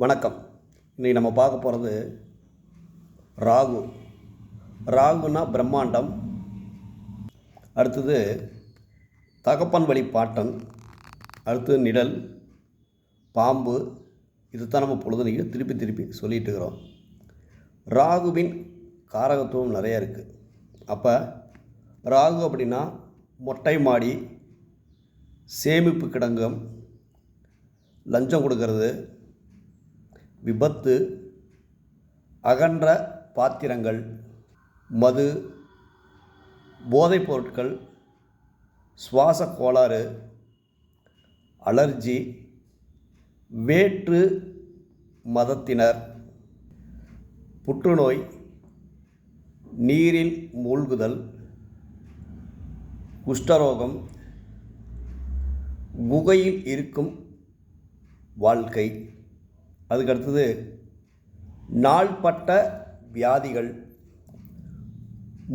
வணக்கம். இன்றைக்கி நம்ம பார்க்க போகிறது ராகு. ராகுனா பிரம்மாண்டம். அடுத்தது தகப்பன் வழி பாட்டன். அடுத்தது நிழல், பாம்பு. இதுதான் நம்ம பொழுதுனைக்கு திருப்பி சொல்லிகிட்டு இருக்கிறோம். ராகுவின் காரகத்துவம் நிறையா இருக்குது. அப்போ ராகு அப்படின்னா மொட்டை மாடி, சேமிப்பு கிடங்கம், லஞ்சம் கொடுக்கறது, விபத்து, அகன்ற பாத்திரங்கள், மது, போதைப் பொருட்கள், சுவாச கோளாறு, அலர்ஜி, வேற்று மதத்தினர், புற்றுநோய், நீரில் மூழ்குதல், குஷ்டரோகம், குகையில் இருக்கும் வாழ்க்கை. அதுக்கடுத்தது நாள்பட்ட வியாதிகள்,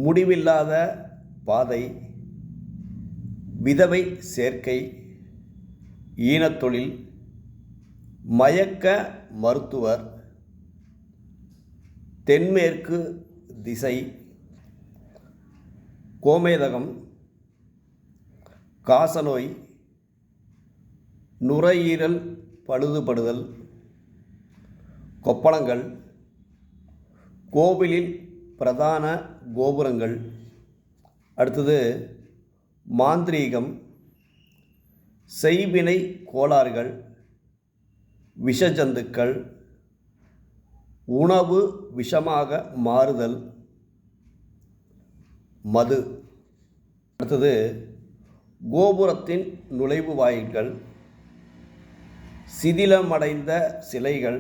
முடிவில்லாத பாதை, விதவை சேர்க்கை, ஈனத்தொழில், மயக்க மருத்துவர், தென்மேற்கு திசை, கோமேதகம், காசநோய், நுரையீரல் பழுதுபடுதல், கொப்பளங்கள், கோவிலில் பிரதான கோபுரங்கள். அடுத்தது மாந்திரீகம், செய்வினை கோளாறுகள், விஷஜந்துக்கள், உணவு விஷமாக மாறுதல், மது. அடுத்தது கோபுரத்தின் நுழைவு வாயில்கள், சிதிலமடைந்த சிலைகள்,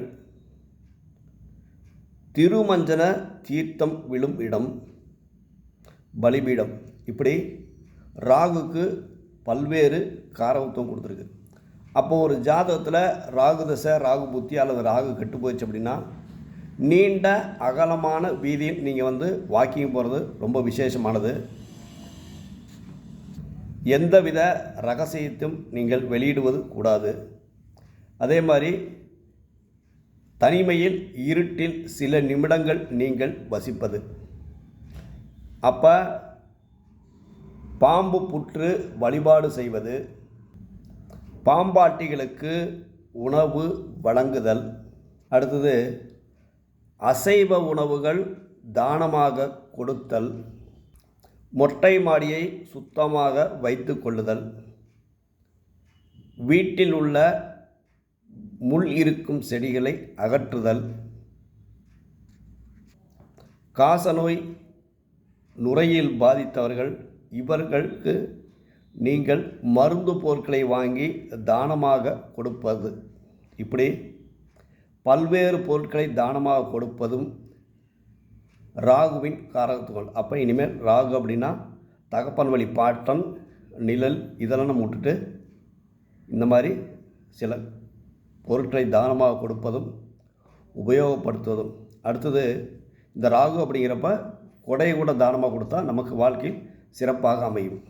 திருமஞ்சன தீர்த்தம் விழும் இடம், பலிபீடம். இப்படி ராகுக்கு பல்வேறு காரகத்துவம் கொடுத்துருக்கு. அப்போது ஒரு ஜாதகத்தில் ராகு தசை, ராகு புத்தி அல்லது ராகு கெட்டு போயிடுச்சு அப்படின்னா நீண்ட அகலமான வீதியில் நீங்கள் வாக்கிங் போகிறது ரொம்ப விசேஷமானது. எந்தவித ரகசியத்தையும் நீங்கள் வெளியிடுவது கூடாது. அதே மாதிரி தனிமையில் இருட்டில் சில நிமிடங்கள் நீங்கள் வசிப்பது. அப்போ பாம்பு புற்று வழிபாடு செய்வது, பாம்பாட்டிகளுக்கு உணவு வழங்குதல். அடுத்தது அசைவ உணவுகள் தானமாக கொடுத்தல், மொட்டை மாடியை சுத்தமாக வைத்து கொள்ளுதல், வீட்டில் உள்ள முள் இருக்கும் செடிகளை அகற்றுதல், காசநோய், நுரையில் பாதித்தவர்கள் இவர்களுக்கு நீங்கள் மருந்து பொருட்களை வாங்கி தானமாக கொடுப்பது. இப்படி பல்வேறு பொருட்களை தானமாக கொடுப்பதும் ராகுவின் காரகத்துவம். அப்போ இனிமேல் ராகு அப்படின்னா தகப்பன் வழி பாட்டன், நிழல் இதெல்லாம் நம்ம விட்டுட்டு இந்த மாதிரி சில பொருட்களை தானமாக கொடுப்பதும் உபயோகப்படுத்துவதும். அடுத்தது இந்த ராகு அப்படிங்கிறப்ப கொடையை கூட தானமாக கொடுத்தா நமக்கு வாழ்க்கை சிறப்பாக அமையும்.